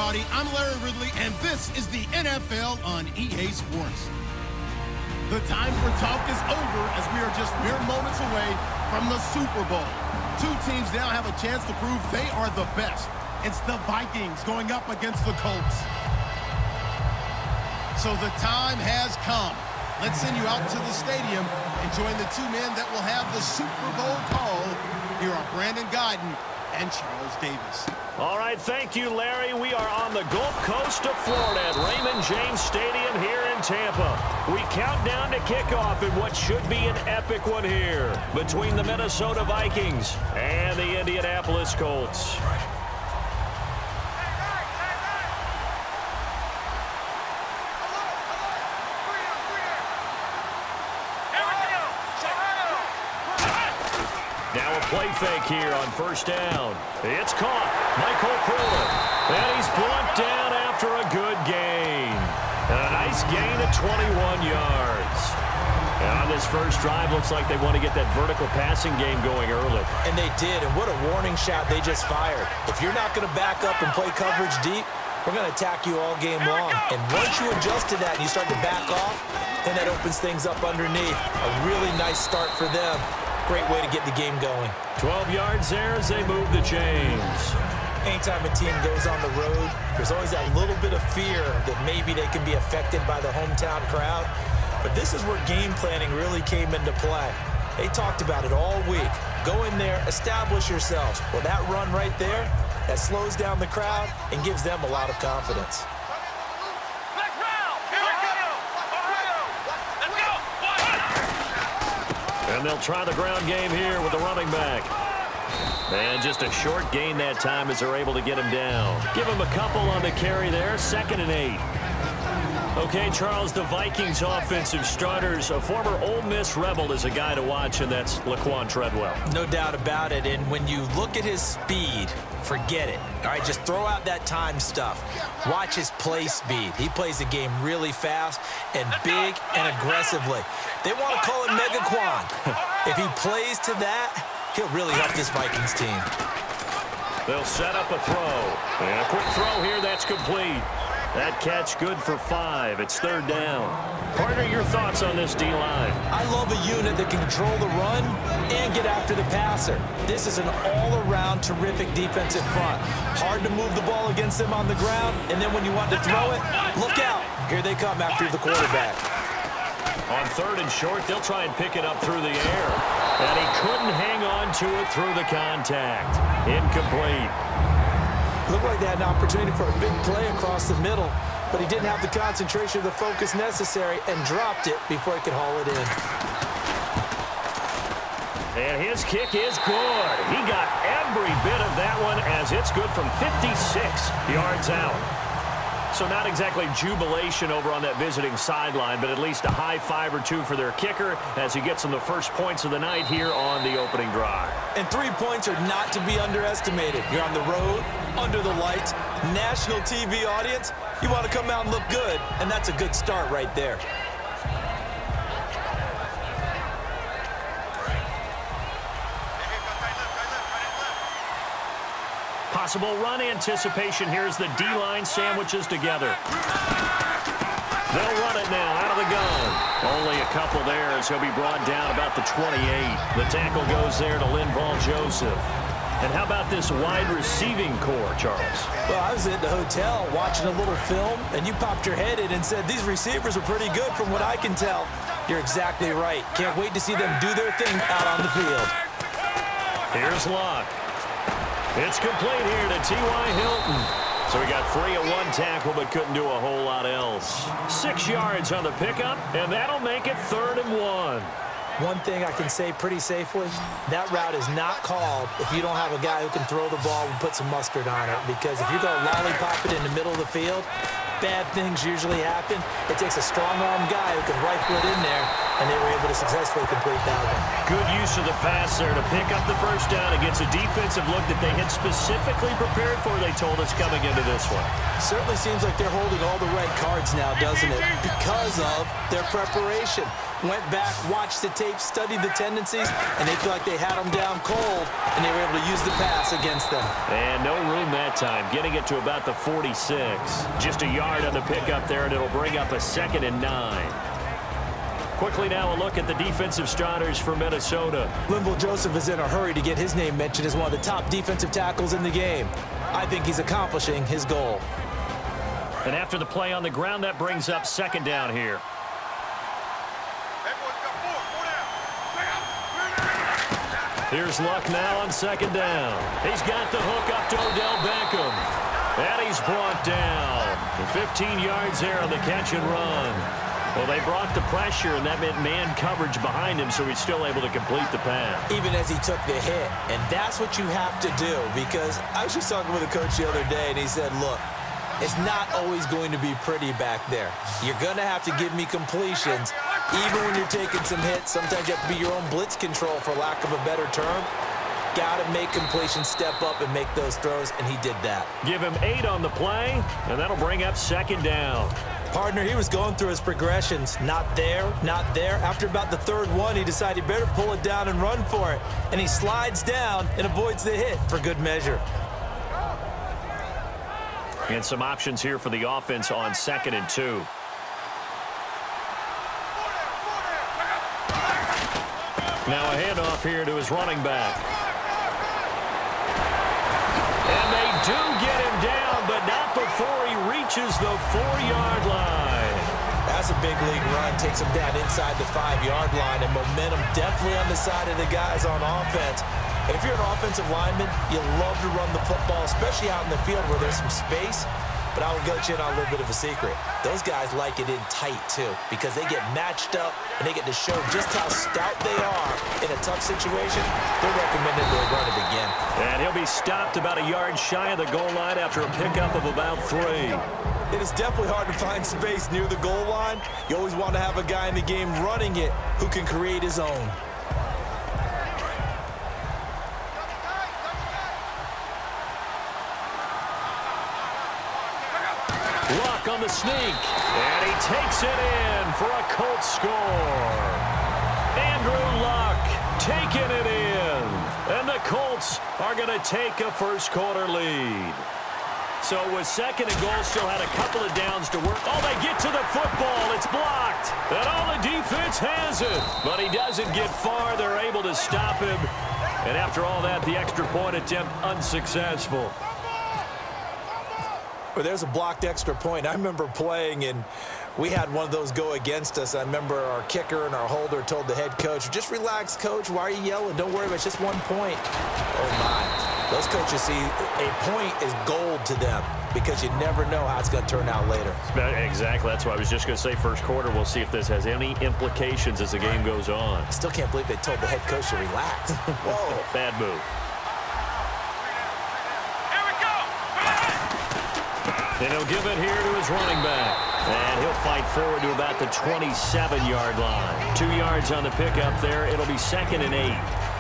everybody. I'm Larry Ridley, and this is the NFL on EA Sports. The time for talk is over as we are just mere moments away from the Super Bowl. Two teams now have a chance to prove they are the best. It's the Vikings going up against the Colts. So the time has come. Let's send you out to the stadium and join the two men that will have the Super Bowl call. Here are Brandon Guyton and Charles Davis. All right, thank you, Larry. We are on the Gulf Coast of Florida at Raymond James Stadium here in Tampa. We count down to kickoff in what should be an epic one here between the Minnesota Vikings and the Indianapolis Colts. Now a play fake here on first down. It's caught. Michael Crowell. And he's brought down after a good gain. And a nice gain of 21 yards. And on this first drive, looks like they want to get that vertical passing game going early. And they did, and what a warning shot they just fired. If you're not going to back up and play coverage deep, we're going to attack you all game long. And once you adjust to that and you start to back off, then that opens things up underneath. A really nice start for them. Great way to get the game going. 12 yards there as they move the chains. Anytime a team goes on the road, there's always that little bit of fear that maybe they can be affected by the hometown crowd. But this is where game planning really came into play. They talked about it all week. Go in there, establish yourselves. Well, that run right there, that slows down the crowd and gives them a lot of confidence. And they'll try the ground game here with the running back. And just a short gain that time as they're able to get him down. Give him a couple on the carry there, 2nd and 8. Okay, Charles, the Vikings offensive starters, a former Ole Miss Rebel is a guy to watch, and that's Laquan Treadwell. No doubt about it, and when you look at his speed, forget it. All right, just throw out that time stuff. Watch his play speed. He plays the game really fast and big and aggressively. They want to call him Megaquan. If he plays to that, he'll really help this Vikings team. They'll set up a throw. And a quick throw here, that's complete. That catch good for 5. It's 3rd down. Partner, your thoughts on this D-line? I love a unit that can control the run and get after the passer. This is an all-around terrific defensive front. Hard to move the ball against them on the ground, and then when you want to throw it, look out. Here they come after the quarterback. On 3rd and short, they'll try and pick it up through the air. And he couldn't hang on to it through the contact. Incomplete. Looked like they had an opportunity for a big play across the middle, but he didn't have the concentration or the focus necessary and dropped it before he could haul it in. And his kick is good. He got every bit of that one as it's good from 56 yards out. So not exactly jubilation over on that visiting sideline, but at least a high 5 or 2 for their kicker as he gets them the first points of the night here on the opening drive. And 3 points are not to be underestimated. You're on the road, under the lights, national TV audience. You want to come out and look good, and that's a good start right there. Possible run anticipation. Here's the D-line sandwiches together. They'll run it now out of the gun. Only a couple there as he'll be brought down about the 28. The tackle goes there to Linval Joseph. And how about this wide receiving core, Charles? Well, I was at the hotel watching a little film, and you popped your head in and said, these receivers are pretty good from what I can tell. You're exactly right. Can't wait to see them do their thing out on the field. Here's Locke. It's complete here to T.Y. Hilton. So he got free of 1 tackle but couldn't do a whole lot else. 6 yards on the pickup, and that'll make it 3rd and 1. One thing I can say pretty safely, that route is not called if you don't have a guy who can throw the ball and put some mustard on it. Because if you're going to lollipop it in the middle of the field, bad things usually happen. It takes a strong-arm guy who can rifle it in there and they were able to successfully complete that one. Good use of the pass there to pick up the first down against a defensive look that they had specifically prepared for, they told us, coming into this one. Certainly seems like they're holding all the right cards now, doesn't it? Because of their preparation. Went back, watched the tape, studied the tendencies, and they feel like they had them down cold, and they were able to use the pass against them. And no room that time, getting it to about the 46. Just a yard on the pickup there, and it'll bring up a 2nd and 9. Quickly now a look at the defensive starters for Minnesota. Linval Joseph is in a hurry to get his name mentioned as one of the top defensive tackles in the game. I think he's accomplishing his goal. And after the play on the ground, that brings up 2nd down here. Here's Luck now on 2nd down. He's got the hook up to Odell Beckham. And he's brought down. 15 yards there on the catch and run. Well, they brought the pressure, and that meant man coverage behind him, so he's still able to complete the pass. Even as he took the hit. And that's what you have to do, because I was just talking with a coach the other day, and he said, look, it's not always going to be pretty back there. You're going to have to give me completions. Even when you're taking some hits, sometimes you have to be your own blitz control, for lack of a better term. Got to make completions, step up, and make those throws, and he did that. Give him 8 on the play, and that'll bring up 2nd down. Partner, he was going through his progressions. Not there, not there. After about the 3rd one, he decided he better pull it down and run for it. And he slides down and avoids the hit for good measure. And some options here for the offense on 2nd and 2. Now a handoff here to his running back. And they do get him down, but not before he reaches the 4-yard line. That's a big league run. Takes him down inside the 5-yard line, and momentum definitely on the side of the guys on offense. And if you're an offensive lineman, you love to run the football, especially out in the field where there's some space. But I will let you in on a little bit of a secret. Those guys like it in tight, too, because they get matched up and they get to show just how stout they are in a tough situation. They're recommended to run it again. And he'll be stopped about a yard shy of the goal line after a pickup of about 3. It is definitely hard to find space near the goal line. You always want to have a guy in the game running it who can create his own. Luck on the sneak, and he takes it in for a Colts score. Andrew Luck taking it in, and the Colts are going to take a first-quarter lead. So with 2nd and goal, still had a couple of downs to work. Oh, they get to the football. It's blocked, and all the defense has it. But he doesn't get far. They're able to stop him, and after all that, the extra point attempt unsuccessful. Well, there's a blocked extra point. I remember playing, and we had one of those go against us. I remember our kicker and our holder told the head coach, just relax, coach. Why are you yelling? Don't worry about it. It's just 1 point. Oh, my. Those coaches see a point is gold to them because you never know how it's going to turn out later. Exactly. That's what I was just going to say. First quarter, we'll see if this has any implications as the game goes on. I still can't believe they told the head coach to relax. Whoa. Bad move. And he'll give it here to his running back. And he'll fight forward to about the 27-yard line. 2 yards on the pickup there. It'll be 2nd and 8.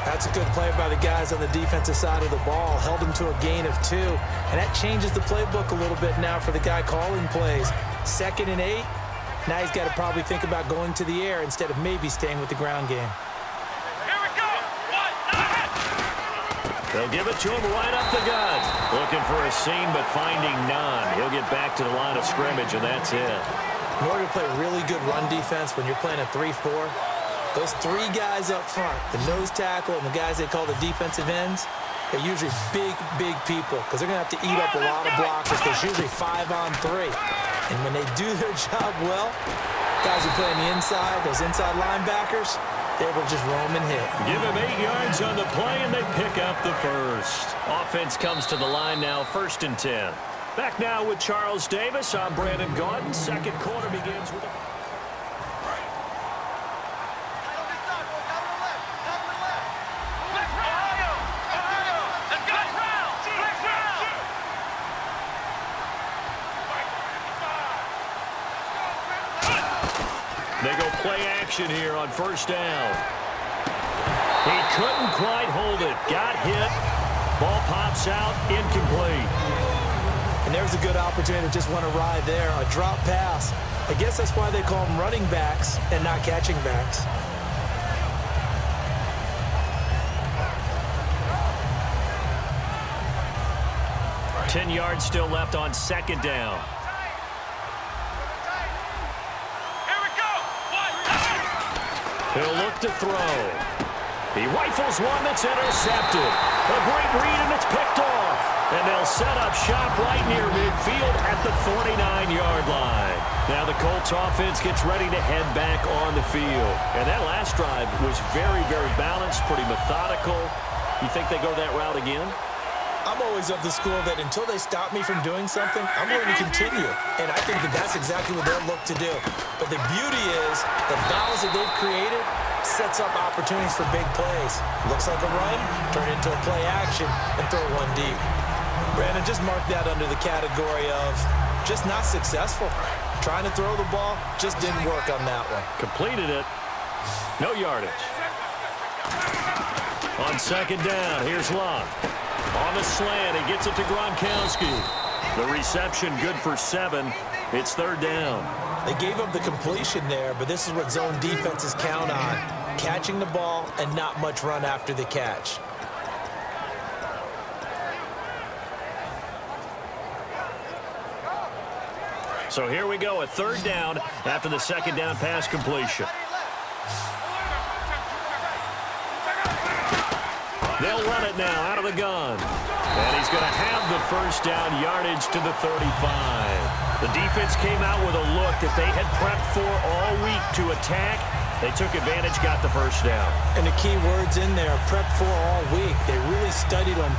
That's a good play by the guys on the defensive side of the ball. Held him to a gain of 2. And that changes the playbook a little bit now for the guy calling plays. 2nd and 8. Now he's got to probably think about going to the air instead of maybe staying with the ground game. They'll give it to him right up the gut. Looking for a seam, but finding none. He'll get back to the line of scrimmage, and that's it. In order to play really good run defense when you're playing a 3-4, those 3 guys up front, the nose tackle and the guys they call the defensive ends, they're usually big, big people because they're going to have to eat up a lot of blockers. There's usually 5 on 3. And when they do their job well, guys who play on the inside, those inside linebackers, they will just roam and hit. Give him 8 yards on the play, and they pick up the first. Offense comes to the line now, 1st and 10. Back now with Charles Davis. I'm Brandon Gaudin. Second quarter begins with a... They go play action. action here on first down. He couldn't quite hold it. Got hit. Ball pops out, incomplete. And there's a good opportunity to just want to ride there. A drop pass. I guess that's why they call them running backs and not catching backs. Ten yards still left on second down. He'll look to throw. He rifles one that's intercepted. A great read, and it's picked off. And they'll set up shop right near midfield at the 49-yard line. Now the Colts offense gets ready to head back on the field. And that last drive was very, very balanced, pretty methodical. You think they go that route again? I'm always of the school that until they stop me from doing something, I'm going to continue. And I think that that's exactly what they'll look to do. But the beauty is the balance that they've created sets up opportunities for big plays. Looks like a run, turn into a play action, and throw one deep. Brandon, just mark that under the category of just not successful. Trying to throw the ball, just didn't work on that one. Completed it. No yardage. On second down, here's Love. On the slant, he gets it to Gronkowski. The reception good for 7. It's third down. They gave up the completion there, but this is what zone defenses count on. Catching the ball and not much run after the catch. So here we go, a third down after the second down pass completion. They'll run it now out of the gun. And he's going to have the first down, yardage to the 35. The defense came out with a look that they had prepped for all week to attack. They took advantage, got the first down. And the key words in there, prepped for all week. They really studied them,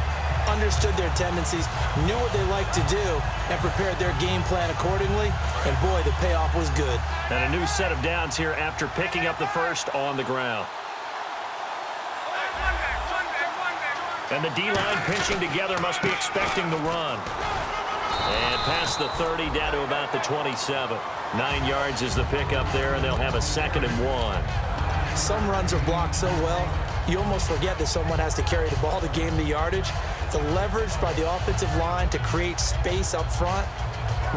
understood their tendencies, knew what they like to do, and prepared their game plan accordingly. And boy, the payoff was good. And a new set of downs here after picking up the first on the ground. And the D-line pinching together, must be expecting the run. And past the 30, down to about the 27. 9 yards is the pickup there, and they'll have a 2nd and 1. Some runs are blocked so well, you almost forget that someone has to carry the ball to gain the yardage. The leverage by the offensive line to create space up front,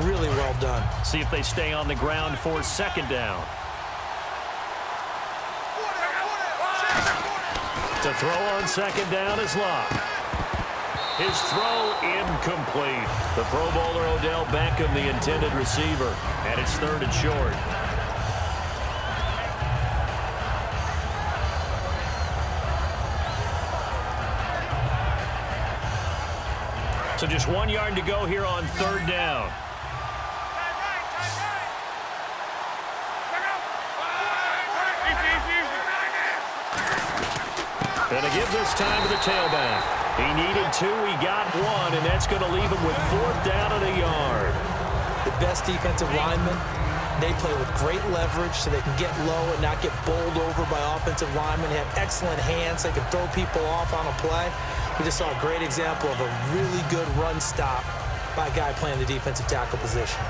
really well done. See if they stay on the ground for second down. To throw on second down is Locke. His throw incomplete. The Pro Bowler Odell Beckham, the intended receiver, and it's 3rd and short. So just 1 yard to go here on third down. And to give this time to the tailback. He needed 2, he got 1, and that's going to leave him with 4th down and a yard. The best defensive linemen, they play with great leverage so they can get low and not get bowled over by offensive linemen. They have excellent hands. They can throw people off on a play. We just saw a great example of a really good run stop by a guy playing the defensive tackle position.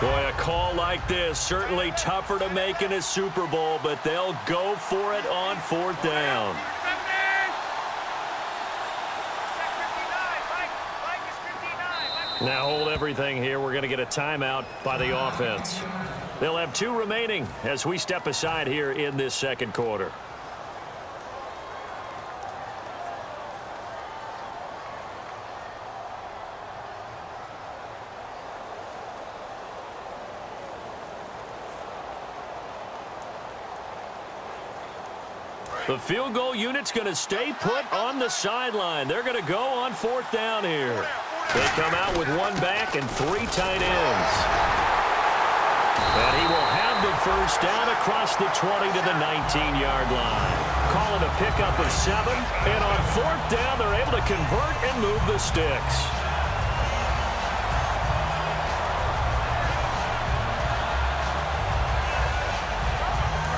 Boy, a call like this, certainly tougher to make in a Super Bowl, but they'll go for it on 4th down. Now hold everything here. We're going to get a timeout by the offense. They'll have 2 remaining as we step aside here in this second quarter. The field goal unit's going to stay put on the sideline. They're going to go on 4th down here. They come out with 1 back and 3 tight ends. And he will have the first down across the 20 to the 19-yard line. Call it a pickup of 7. And on 4th down, they're able to convert and move the sticks.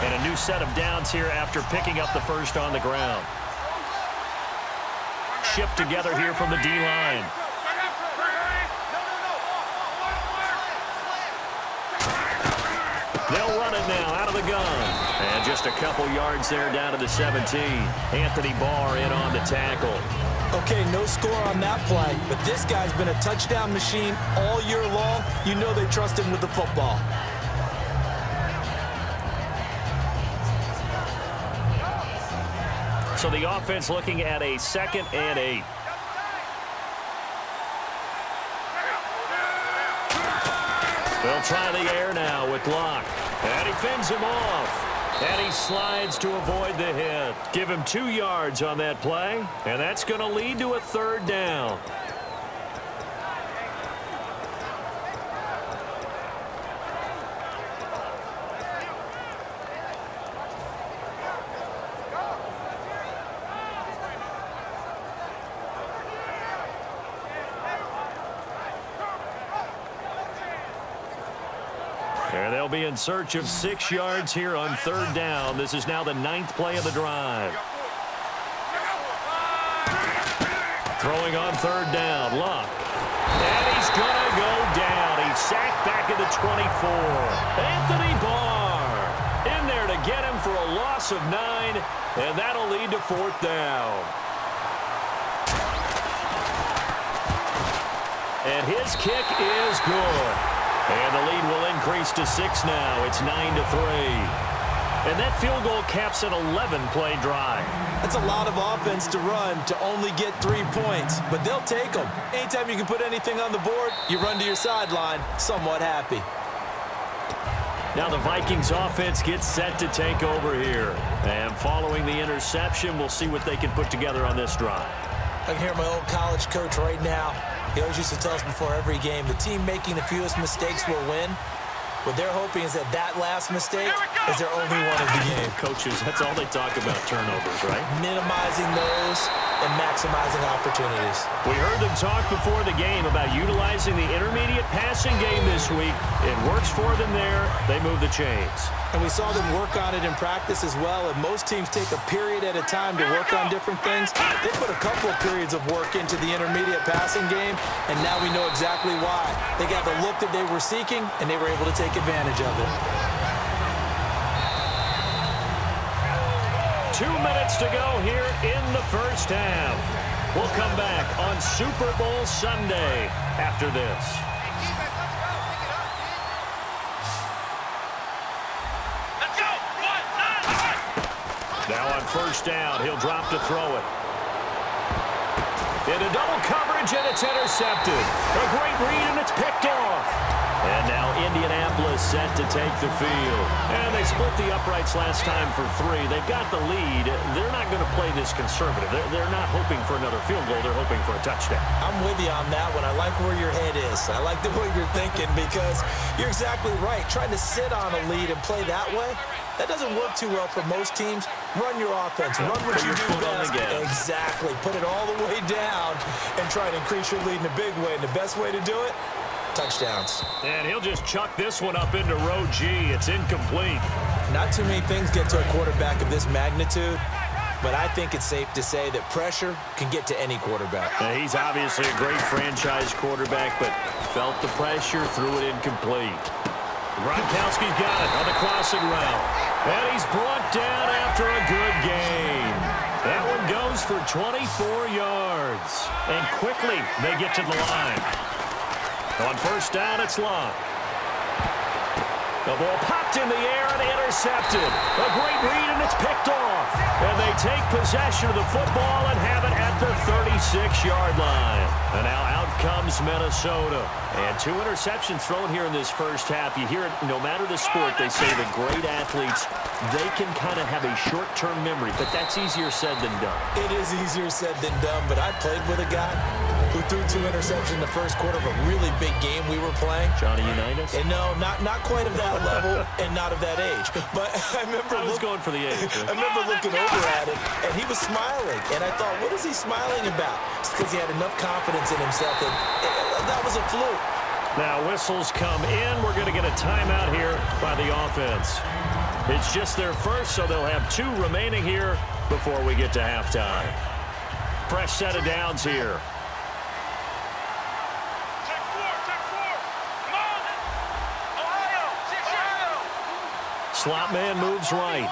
And a new set of downs here after picking up the first on the ground. Shipped together here from the D-line. They'll run it now out of the gun. And just a couple yards there down to the 17. Anthony Barr in on the tackle. Okay, no score on that play, but this guy's been a touchdown machine all year long. You know they trust him with the football. So the offense looking at a 2nd and 8. They'll try the air now with Locke. And he fends him off. And he slides to avoid the hit. Give him 2 yards on that play. And that's going to lead to a 3rd down. And they'll be in search of 6 yards here on 3rd down. This is now the 9th play of the drive. Throwing on 3rd down, Luck. And he's going to go down. He's sacked back at the 24. Anthony Barr in there to get him for a loss of 9, and that'll lead to 4th down. And his kick is good. And the lead will increase to 6 now. It's 9-3. And that field goal caps an 11-play drive. That's a lot of offense to run to only get 3 points, but they'll take them. Anytime you can put anything on the board, you run to your sideline somewhat happy. Now the Vikings offense gets set to take over here. And following the interception, we'll see what they can put together on this drive. I can hear my old college coach right now. He always used to tell us before every game, the team making the fewest mistakes will win. What they're hoping is that last mistake is their only one of the game. Coaches, that's all they talk about, turnovers, right? Minimizing those and maximizing opportunities. We heard them talk before the game about utilizing the intermediate passing game this week. It works for them there. They move the chains. And we saw them work on it in practice as well, and most teams take a period at a time to work on different things. They put a couple of periods of work into the intermediate passing game, and now we know exactly why. They got the look that they were seeking, and they were able to take advantage of it. 2 minutes to go here in the first half. We'll come back on Super Bowl Sunday after this. Now on 1st down, he'll drop to throw it. Into double coverage, and it's intercepted. A great read, and it's picked off. And now Indianapolis set to take the field. And they split the uprights last time for 3. They've got the lead. They're not going to play this conservative. They're not hoping for another field goal. They're hoping for a touchdown. I'm with you on that one. I like where your head is. I like the way you're thinking because you're exactly right. Trying to sit on a lead and play that way, that doesn't work too well for most teams. Run your offense. Run what you do best. Exactly. Put it all the way down and try to increase your lead in a big way. And the best way to do it, touchdowns. And he'll just chuck this one up into row G. It's incomplete. Not too many things get to a quarterback of this magnitude, but I think it's safe to say that pressure can get to any quarterback. He's obviously a great franchise quarterback, but felt the pressure, threw it incomplete. Gronkowski's got it on the crossing route. And he's brought down after a good gain. That one goes for 24 yards. And quickly they get to the line. On 1st down, it's Locke. The ball popped in the air and intercepted. A great read, and it's picked off. And they take possession of the football and have it at the 36-yard line. And now out comes Minnesota. And 2 interceptions thrown here in this first half. You hear it, no matter the sport, they say the great athletes, they can kind of have a short-term memory, but that's easier said than done. It is easier said than done, but I played with a guy who threw 2 interceptions in the first quarter of a really big game we were playing. Johnny Unitas? And no, not quite of that level and not of that age. But I remember going for the age. I remember looking over at him, and he was smiling. And I thought, what is he smiling about? It's because he had enough confidence in himself that that was a fluke. Now whistles come in. We're going to get a timeout here by the offense. It's just their first, so they'll have 2 remaining here before we get to halftime. Fresh set of downs here. slot man moves right.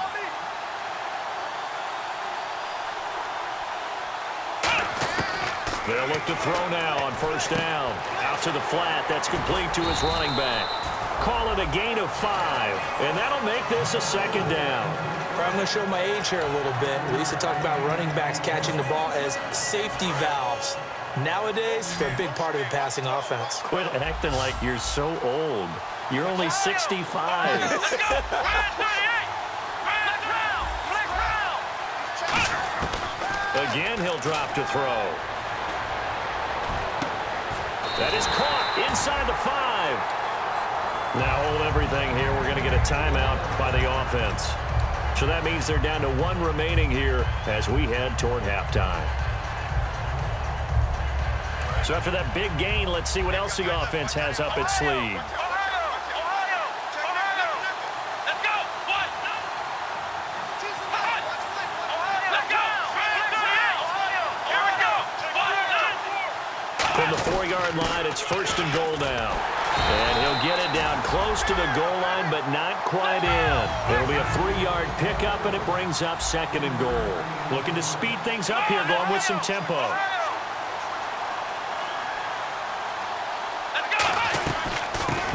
They'll look to throw now on first down. Out to the flat. That's complete to his running back. Call it a gain of 5, and that'll make this a second down. I'm going to show my age here a little bit. We used to talk about running backs catching the ball as safety valves. Nowadays, they're a big part of the passing offense. Quit acting like you're so old. You're only 65. Again, he'll drop to throw. That is caught inside the 5. Now hold everything here. We're going to get a timeout by the offense. So that means they're down to 1 remaining here as we head toward halftime. So after that big gain, let's see what else the offense has up its sleeve. From the 4-yard line, it's first and goal now. And he'll get it down close to the goal line, but not quite in. It'll be a 3-yard pickup, and it brings up second and goal. Looking to speed things up here, going with some tempo.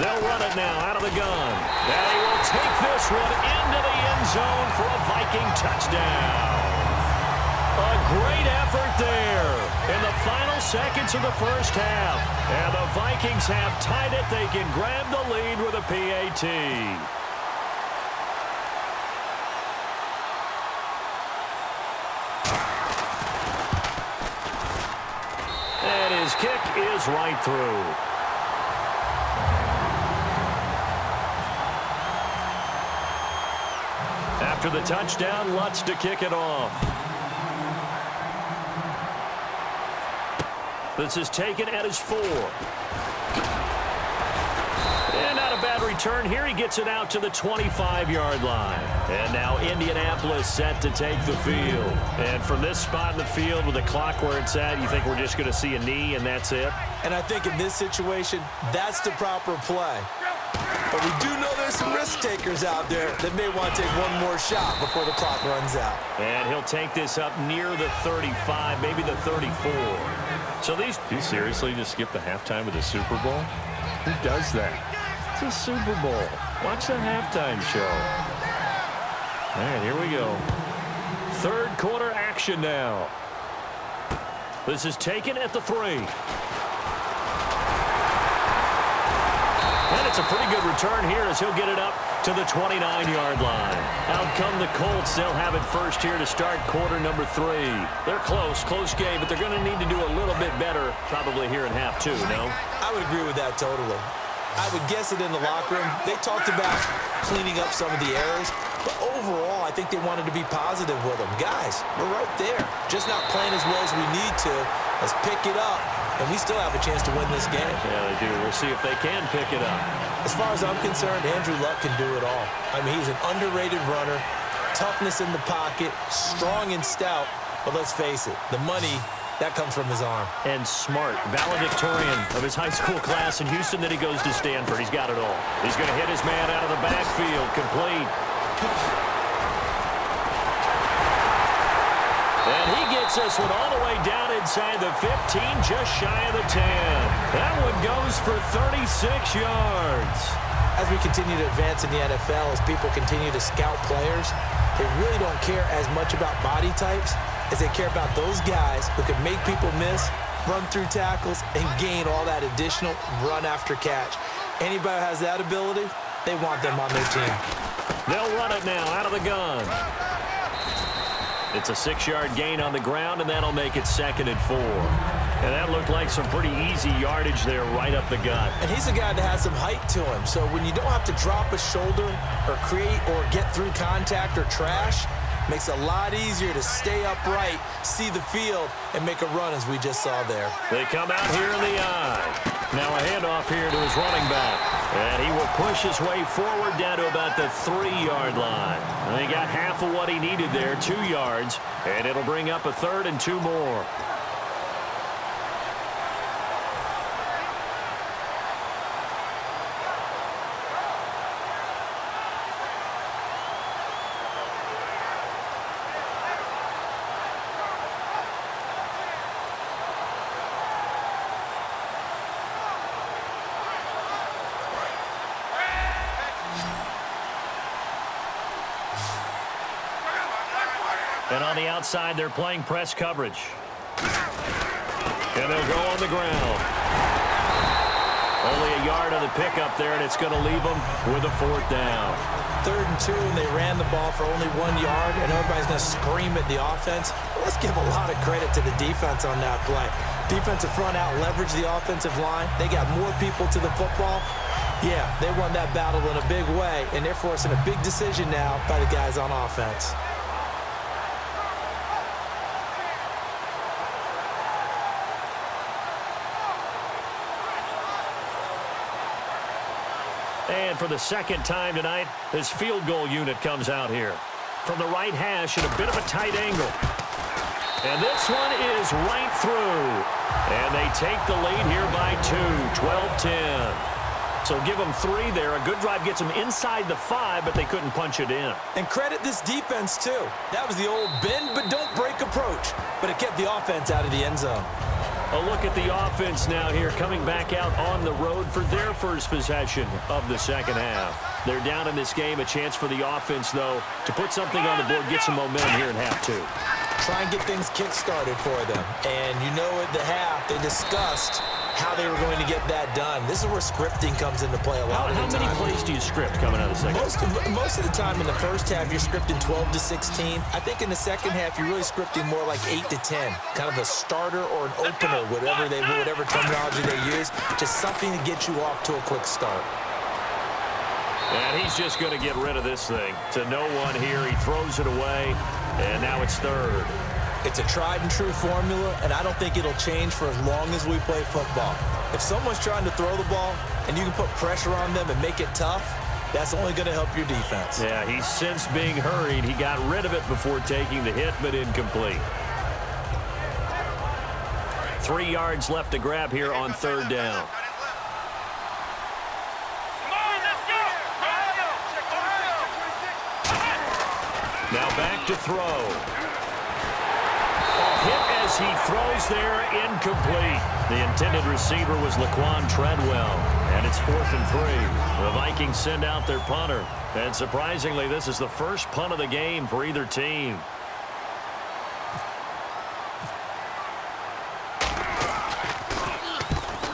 They'll run it now out of the gun. And he will take this one into the end zone for a Viking touchdown. A great effort there in the final seconds of the first half. And the Vikings have tied it. They can grab the lead with a PAT. And his kick is right through. After the touchdown, Lutz to kick it off. This is taken at his 4. And not a bad return here. He gets it out to the 25-yard line. And now Indianapolis set to take the field. And from this spot in the field with the clock where it's at, you think we're just going to see a knee and that's it? And I think in this situation, that's the proper play. But we do know there's some risk takers out there that may want to take one more shot before the clock runs out. And he'll take this up near the 35, maybe the 34. So these... Do you seriously just skip the halftime of the Super Bowl? Who does that? It's a Super Bowl. Watch the halftime show. All right, here we go. Third quarter action now. This is taken at the 3. And it's a pretty good return here as he'll get it up to the 29-yard line. Out come the Colts. They'll have it first here to start quarter number 3. They're close game, but they're going to need to do a little bit better probably here in half 2, no? I would agree with that totally. I would guess it in the locker room. They talked about cleaning up some of the errors, but overall, I think they wanted to be positive with them. Guys, we're right there. Just not playing as well as we need to. Let's pick it up, and we still have a chance to win this game. Yeah, they do. We'll see if they can pick it up. As far as I'm concerned, Andrew Luck can do it all. I mean, he's an underrated runner, toughness in the pocket, strong and stout, but let's face it, the money, that comes from his arm. And smart, valedictorian of his high school class in Houston, then he goes to Stanford. He's got it all. He's going to hit his man out of the backfield, complete. And he gets this one all the way down inside the 15, just shy of the 10. That one goes for 36 yards. As we continue to advance in the NFL, as people continue to scout players, they really don't care as much about body types as they care about those guys who can make people miss, run through tackles, and gain all that additional run after catch. Anybody who has that ability, they want them on their team. They'll run it now out of the gun. It's a 6-yard gain on the ground, and that'll make it second and 4. And that looked like some pretty easy yardage there right up the gut. And he's a guy that has some height to him. So when you don't have to drop a shoulder or create or get through contact or trash, makes it a lot easier to stay upright, see the field, and make a run as we just saw there. They come out here in the eye. Now a handoff here to his running back. And he will push his way forward down to about the 3-yard line. And he got half of what he needed there, 2 yards. And it'll bring up a 3rd and 2 more. And on the outside, they're playing press coverage. And they'll go on the ground. Only a yard on the pickup there, and it's going to leave them with a 4th down. 3rd and 2, and they ran the ball for only 1 yard, and everybody's going to scream at the offense. Well, let's give a lot of credit to the defense on that play. Defensive front out leveraged the offensive line. They got more people to the football. Yeah, they won that battle in a big way, and they're forcing a big decision now by the guys on offense. And for the 2nd time tonight, this field goal unit comes out here. From the right hash at a bit of a tight angle. And this one is right through. And they take the lead here by 2, 12-10. So give them 3 there. A good drive gets them inside the 5, but they couldn't punch it in. And credit this defense, too. That was the old bend but don't break approach. But it kept the offense out of the end zone. A look at the offense now here, coming back out on the road for their first possession of the 2nd half. They're down in this game. A chance for the offense, though, to put something on the board, get some momentum here in half 2. Try and get things kick-started for them. And you know at the half, they discussed how they were going to get that done. This is where scripting comes into play a lot of the time. How many plays do you script coming out of the 2nd? Most of the time in the first half, you're scripting 12 to 16. I think in the 2nd half, you're really scripting more like 8 to 10. Kind of a starter or an opener, whatever terminology they use. Just something to get you off to a quick start. And he's just going to get rid of this thing. To no one here. He throws it away, and now it's 3rd. It's a tried-and-true formula, and I don't think it'll change for as long as we play football. If someone's trying to throw the ball and you can put pressure on them and make it tough, that's only going to help your defense. Yeah, he's since being hurried. He got rid of it before taking the hit, but incomplete. 3 yards left to grab here on 3rd down. Now back to throw. Hit as he throws there, incomplete. The intended receiver was Laquan Treadwell, and it's 4th and 3. The Vikings send out their punter, and surprisingly, this is the first punt of the game for either team.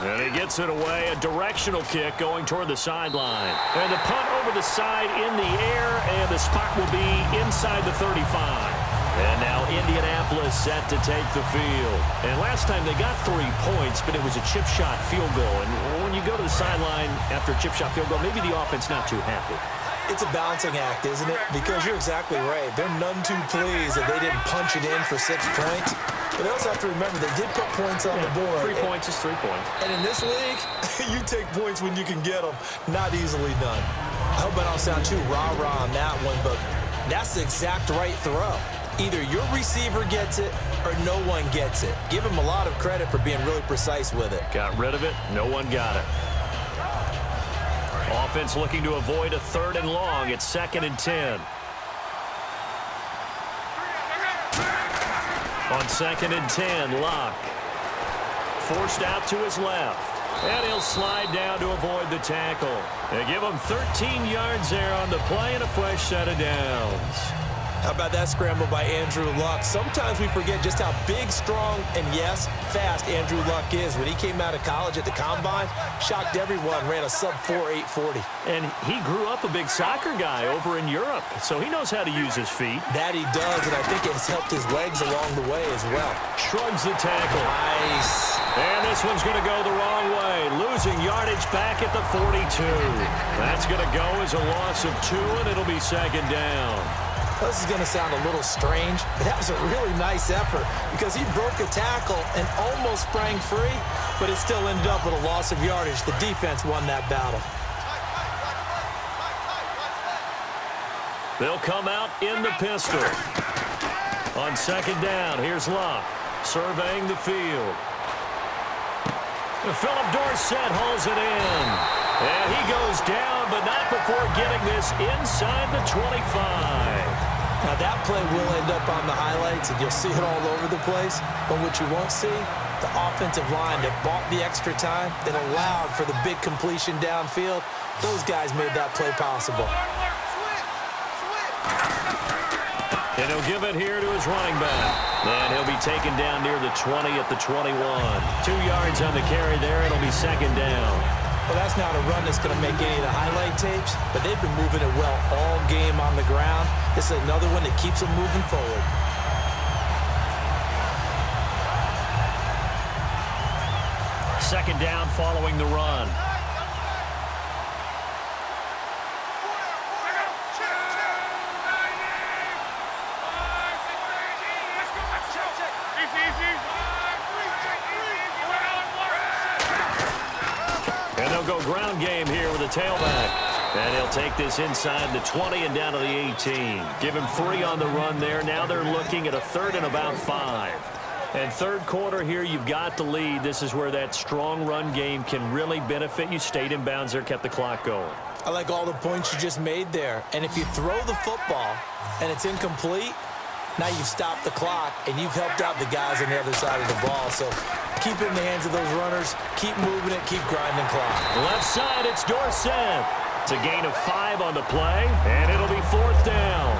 And he gets it away, a directional kick going toward the sideline. And the punt over the side in the air, and the spot will be inside the 35. And now Indianapolis set to take the field. And last time they got 3 points, but it was a chip shot field goal. And when you go to the sideline after a chip shot field goal, maybe the offense not too happy. It's a balancing act, isn't it? Because you're exactly right. They're none too pleased that they didn't punch it in for 6 points. But they also have to remember they did put points on the board. 3 points is 3 points. And in this league, you take points when you can get them. Not easily done. I hope I don't sound too rah-rah on that one, but that's the exact right throw. Either your receiver gets it or no one gets it. Give him a lot of credit for being really precise with it. Got rid of it. No one got it. Offense looking to avoid a 3rd and long. It's 2nd and 10. On 2nd and 10, Locke. Forced out to his left. And he'll slide down to avoid the tackle. They give him 13 yards there on the play and a fresh set of downs. How about that scramble by Andrew Luck? Sometimes we forget just how big, strong, and, yes, fast Andrew Luck is. When he came out of college at the Combine, shocked everyone, ran a sub-4 840. And he grew up a big soccer guy over in Europe, so he knows how to use his feet. That he does, and I think it's helped his legs along the way as well. Shrugs the tackle. Nice. And this one's going to go the wrong way, losing yardage back at the 42. That's going to go as a loss of 2, and it'll be 2nd down. This is going to sound a little strange, but that was a really nice effort because he broke a tackle and almost sprang free, but it still ended up with a loss of yardage. The defense won that battle. They'll come out in the pistol. On 2nd down, here's Locke surveying the field. Philip Dorsett holds it in. And he goes down, but not before getting this inside the 25. Now, that play will end up on the highlights, and you'll see it all over the place. But what you won't see, the offensive line that bought the extra time, that allowed for the big completion downfield, those guys made that play possible. And he'll give it here to his running back. And he'll be taken down near the 20 at the 21. 2 yards on the carry there. It'll be second down. Well, that's not a run that's going to make any of the highlight tapes, but they've been moving it well all game on the ground. This is another one that keeps them moving forward. Second down following the run. And they'll go ground game here with a tailback. And he'll take this inside the 20 and down to the 18. Give him 3 on the run there. Now they're looking at a 3rd and about 5. And third quarter here, you've got the lead. This is where that strong run game can really benefit you. Stayed in bounds there, kept the clock going. I like all the points you just made there. And if you throw the football and it's incomplete, now you've stopped the clock and you've helped out the guys on the other side of the ball. So keep it in the hands of those runners. Keep moving it. Keep grinding clock. Left side, it's Dorsett. It's a gain of 5 on the play, and it'll be 4th down.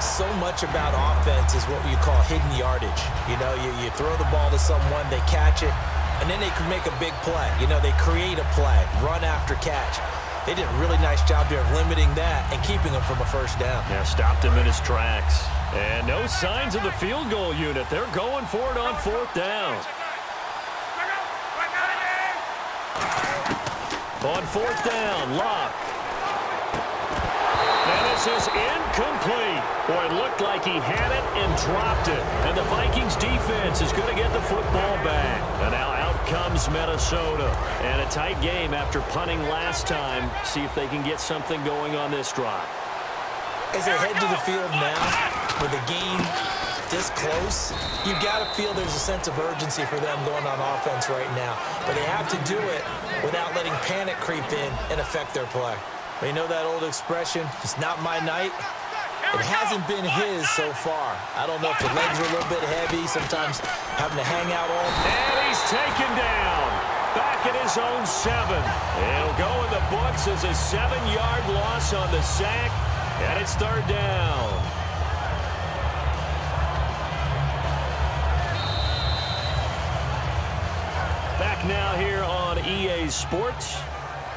So much about offense is what you call hidden yardage. You know, you throw the ball to someone, they catch it, and then they can make a big play. You know, they create a play, run after catch. They did a really nice job there of limiting that and keeping him from a first down. Yeah, stopped him in his tracks. And no signs of the field goal unit. They're going for it on 4th down. On 4th down, Locke. And this is incomplete. Boy, it looked like he had it and dropped it. And the Vikings defense is going to get the football back. And now out comes Minnesota. And a tight game after punting last time. See if they can get something going on this drive. As they head to the field now, with the game this close, you've got to feel there's a sense of urgency for them going on offense right now. But they have to do it without letting panic creep in and affect their play. You know that old expression, it's not my night? It hasn't been his so far. I don't know if the legs are a little bit heavy, sometimes having to hang out all day. And he's taken down. Back at his own 7. It'll go in the books as a 7-yard loss on the sack, and it's 3rd down. Back now here on EA Sports.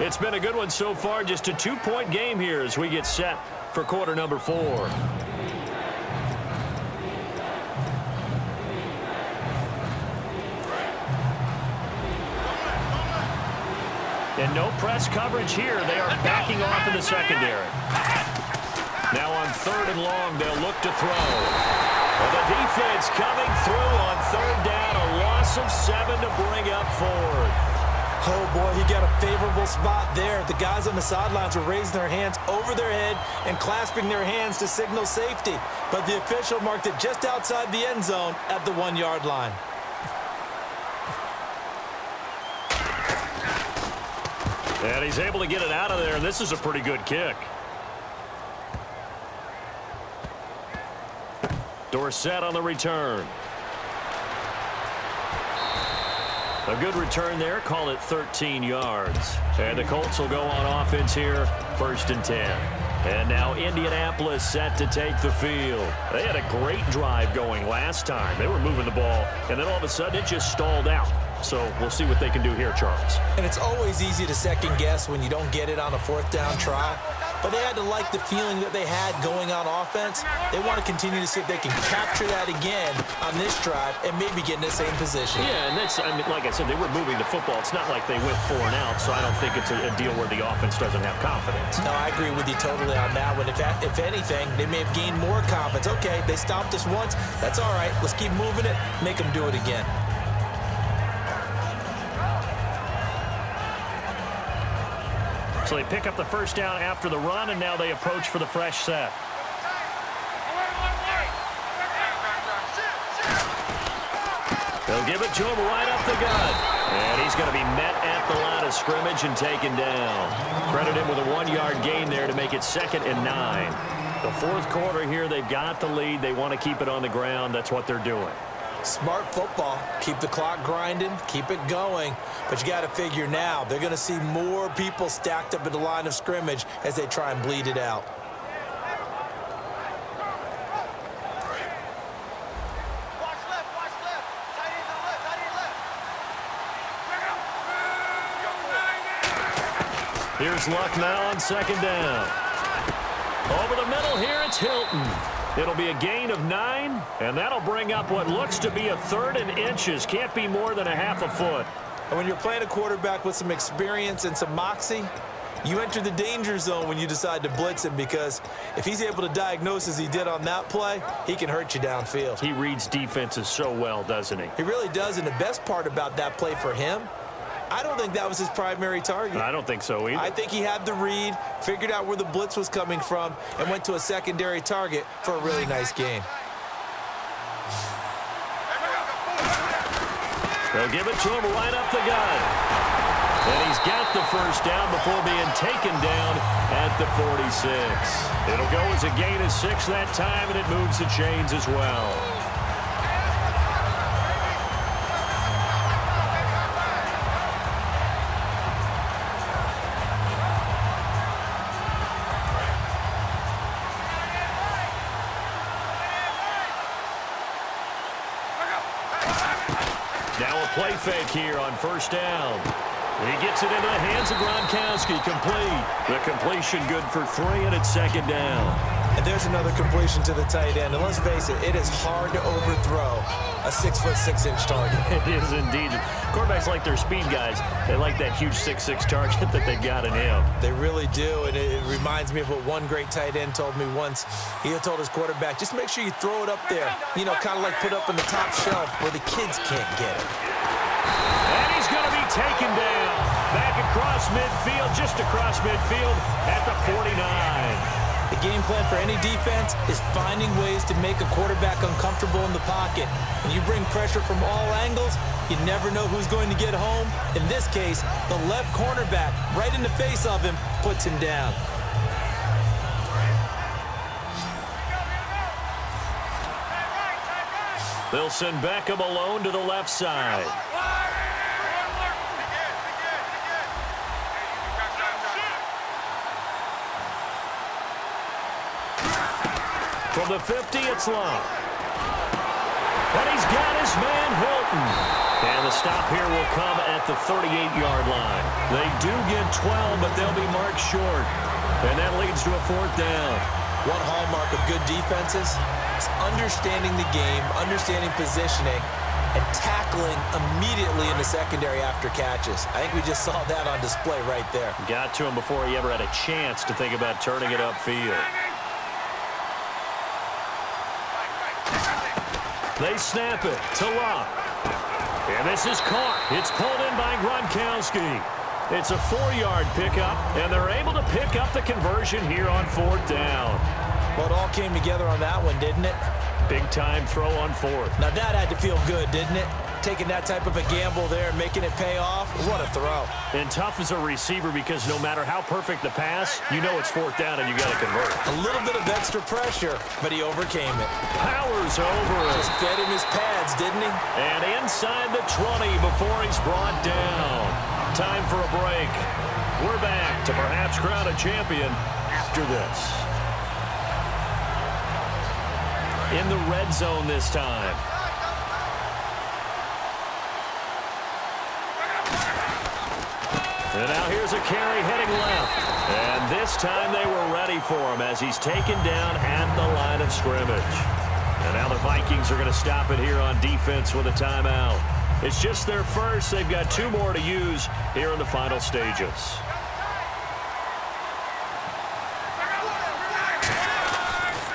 It's been a good one so far. Just a 2-point game here as we get set for quarter number 4. And no press coverage here. They are backing off in the secondary. Now on 3rd and long, they'll look to throw. Well, the defense coming through on 3rd down. A loss of 7 to bring up 4th. Oh, boy, he got a favorable spot there. The guys on the sidelines were raising their hands over their head and clasping their hands to signal safety. But the official marked it just outside the end zone at the 1-yard line. And he's able to get it out of there, and this is a pretty good kick. Dorsett on the return. A good return there. Call it 13 yards. And the Colts will go on offense here. 1st and 10. And now Indianapolis set to take the field. They had a great drive going last time. They were moving the ball, and then all of a sudden it just stalled out. So we'll see what they can do here, Charles. And it's always easy to second guess when you don't get it on a 4th down try. But they had to like the feeling that they had going on offense. They want to continue to see if they can capture that again on this drive and maybe get in the same position. Yeah, and that's, I mean, like I said, they were moving the football. It's not like they went 4 and out, so I don't think it's a deal where the offense doesn't have confidence. No, I agree with you totally on that one. If anything, they may have gained more confidence. Okay, they stopped us once. That's all right. Let's keep moving it. Make them do it again. So they pick up the 1st down after the run, and now they approach for the fresh set. They'll give it to him right up the gut. And he's going to be met at the line of scrimmage and taken down. Credit him with a 1-yard gain there to make it 2nd and 9. The 4th quarter here, they've got the lead. They want to keep it on the ground. That's what they're doing. Smart football. Keep the clock grinding. Keep it going. But you got to figure now, they're going to see more people stacked up at the line of scrimmage as they try and bleed it out. Here's Luck now on second down. Over the middle here, it's Hilton. It'll be a gain of 9, and that'll bring up what looks to be a 3rd and inches. Can't be more than a half a foot. And when you're playing a quarterback with some experience and some moxie, you enter the danger zone when you decide to blitz him, because if he's able to diagnose as he did on that play, he can hurt you downfield. He reads defenses so well, doesn't he? He really does, and the best part about that play for him, I don't think that was his primary target. I don't think so either. I think he had the read, figured out where the blitz was coming from, and went to a secondary target for a really nice gain. They'll give it to him right up the gut. And he's got the first down before being taken down at the 46. It'll go as a gain of 6 that time, and it moves the chains as well. Now a play fake here on first down. He gets it into the hands of Gronkowski. Complete. The completion good for 3, and it's second down. And there's another completion to the tight end. And let's face it, it is hard to overthrow a 6'6" target. It is indeed. Quarterbacks like their speed guys. They like that huge 6'6" target that they've got in him. They really do, and it reminds me of what one great tight end told me once. He had told his quarterback, just make sure you throw it up there. You know, kind of like put up on the top shelf where the kids can't get it. And he's going to be taken down. Back across midfield, just across midfield at the 49. The game plan for any defense is finding ways to make a quarterback uncomfortable in the pocket. When you bring pressure from all angles, you never know who's going to get home. In this case, the left cornerback, right in the face of him, puts him down. They'll send Beckham alone to the left side. From the 50, it's Luck. And he's got his man, Hilton. And the stop here will come at the 38-yard line. They do get 12, but they'll be marked short. And that leads to a 4th down. One hallmark of good defenses is understanding the game, understanding positioning, and tackling immediately in the secondary after catches. I think we just saw that on display right there. Got to him before he ever had a chance to think about turning it upfield. They snap it to Luck. And this is caught. It's pulled in by Gronkowski. It's a 4-yard pickup, and they're able to pick up the conversion here on 4th down. Well, it all came together on that one, didn't it? Big-time throw on 4th. Now, that had to feel good, didn't it? Taking that type of a gamble there and making it pay off. What a throw. And tough as a receiver, because no matter how perfect the pass, you know it's 4th down and you got to convert. A little bit of extra pressure, but he overcame it. Powers over it. Just fed him his pads, didn't he? And inside the 20 before he's brought down. Time for a break. We're back to perhaps crown a champion after this. In the red zone this time. And now here's a carry heading left. And this time they were ready for him as he's taken down at the line of scrimmage. And now the Vikings are going to stop it here on defense with a timeout. It's just their first. They've got 2 more to use here in the final stages.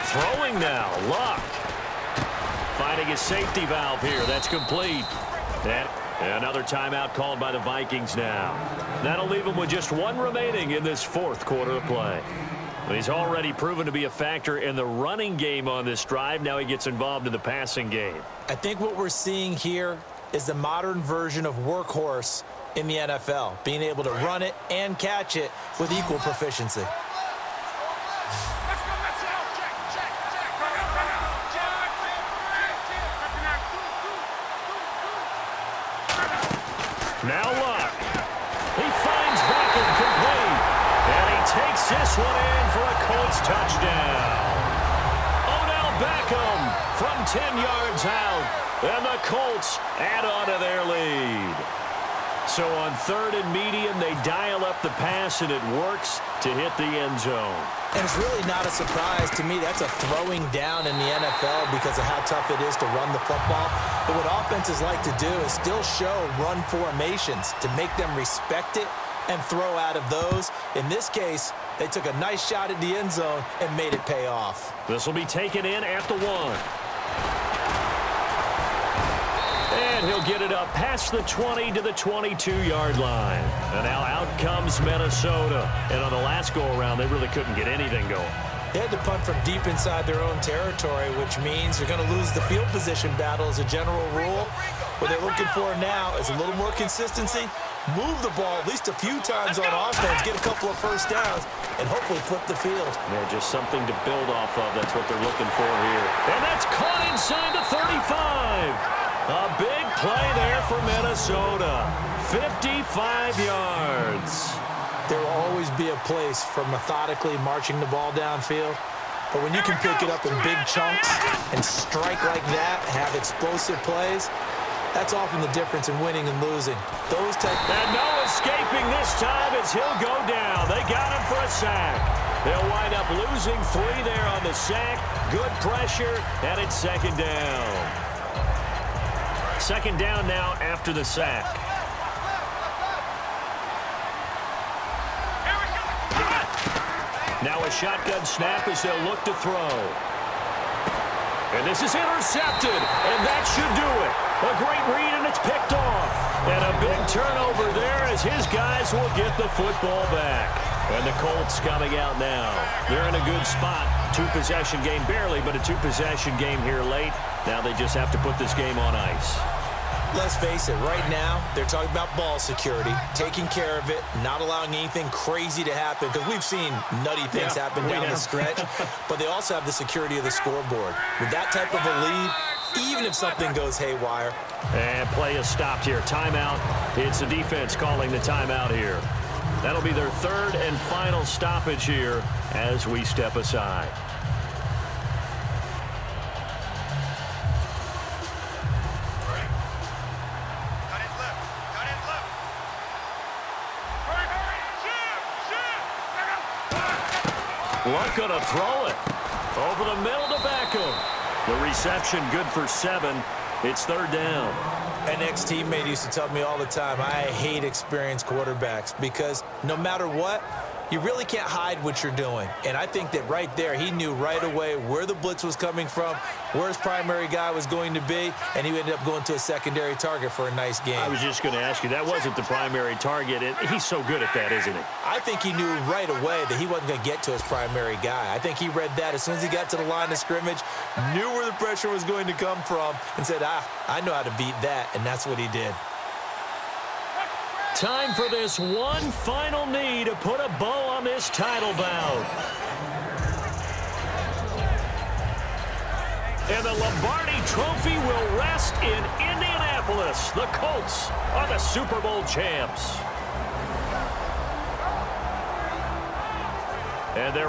Throwing now, Luck. Finding his safety valve here. That's complete. And another timeout called by the Vikings now. That'll leave him with just 1 remaining in this 4th quarter of play. He's already proven to be a factor in the running game on this drive. Now he gets involved in the passing game. I think what we're seeing here is the modern version of workhorse in the NFL, being able to run it and catch it with equal proficiency. Now Luck. He finds Beckham complete. And he takes this one in for a Colts touchdown. Odell Beckham from 10 yards out. And the Colts add on to their lead. So on 3rd and medium, they dial up the pass, and it works to hit the end zone. And it's really not a surprise to me. That's a throwing down in the NFL because of how tough it is to run the football. But what offenses like to do is still show run formations to make them respect it and throw out of those. In this case, they took a nice shot at the end zone and made it pay off. This will be taken in at the 1. And he'll get it up past the 20 to the 22-yard line. And now out comes Minnesota. And on the last go-around, they really couldn't get anything going. They had to punt from deep inside their own territory, which means they're going to lose the field position battle as a general rule. What they're looking for now is a little more consistency, move the ball at least a few times on offense, get a couple of first downs, and hopefully flip the field. Yeah, just something to build off of. That's what they're looking for here. And that's caught inside the 35. A big play there for Minnesota. 55 yards. There will always be a place for methodically marching the ball downfield. But when you can pick it up in big chunks and strike like that, have explosive plays, that's often the difference in winning and losing. Those type. And no escaping this time as he'll go down. They got him for a sack. They'll wind up losing 3 there on the sack. Good pressure, and it's 2nd down. 2nd down now after the sack. Now a shotgun snap as they'll look to throw. And this is intercepted, and that should do it. A great read, and it's picked off. And a big turnover there as his guys will get the football back. And the Colts coming out now. They're in a good spot. 2-possession game, barely, but a 2-possession game here late. Now they just have to put this game on ice. Let's face it, right now, they're talking about ball security, taking care of it, not allowing anything crazy to happen, because we've seen nutty things happen down the stretch, but they also have the security of the scoreboard. With that type of a lead, even if something goes haywire. And play is stopped here. Timeout. It's the defense calling the timeout here. That'll be their 3rd and final stoppage here as we step aside. Luck gonna throw it. Over the middle to Beckham. The reception good for 7. It's 3rd down. An ex-teammate used to tell me all the time, I hate experienced quarterbacks because no matter what, you really can't hide what you're doing. And I think that right there, he knew right away where the blitz was coming from, where his primary guy was going to be, and he ended up going to a secondary target for a nice game. I was just going to ask you, that wasn't the primary target. He's so good at that, isn't he? I think he knew right away that he wasn't going to get to his primary guy. I think he read that as soon as he got to the line of scrimmage, knew where the pressure was going to come from, and said, I know how to beat that, and that's what he did. Time for this one final knee to put a bow on this title bout. And the Lombardi Trophy will rest in Indianapolis. The Colts are the Super Bowl champs. And they're